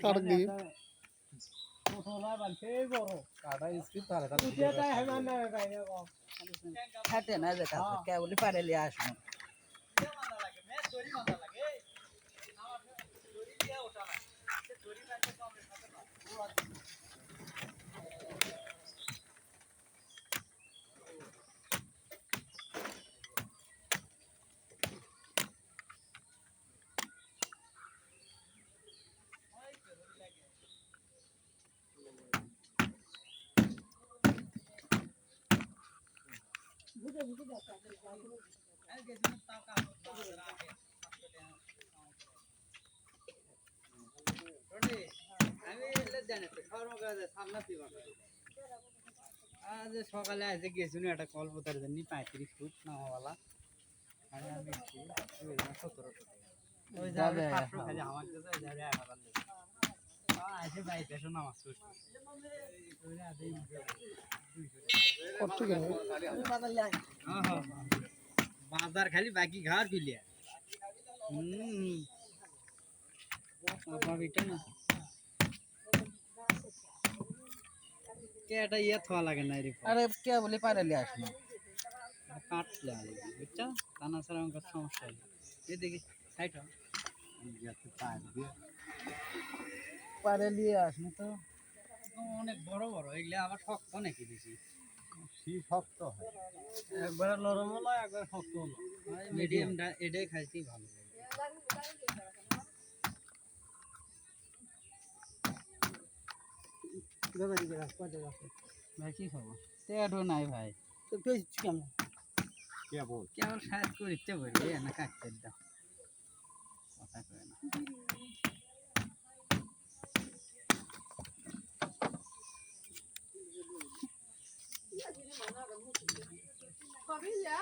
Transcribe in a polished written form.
কাট দিয়ে খাটে না যে কাছে কেবলই পারেলি আসবো আজ সকালে আজ গেছিল একটা কলপতার জন্য 35 ফুট নামাওয়ালা আমি 17 ওই যাবে 700 খালি আমার কাছে যাবে 1000 লেগে আজ বাইক এসে নামাজ পড়ছি কত গেল বাজার খালি বাকি ঘর পিলিয়া বাবিটা না কে এটা ইয়ে থোয়া লাগে না রে আরে কে বলে পারেলি আসলো কাটলে আলে বুঝছো কানা ছাড়া আমার সমস্যা নেই এই দেখি সাইড হ পারেলি আসলো তো অনেক বড় বড় এগুলা আবার শক্ত নাকি বেশি শক্ত হয় একবার নরম হলো একবার শক্ত হলো মিডিয়ামটা এটাই খাইছি ভালো ভাই কি খবর তেডো নাই ভাই তো পেয়েছি কেমন কেমন সাজ করতে বলবে না কাটতে দাও কথা কয় না Familia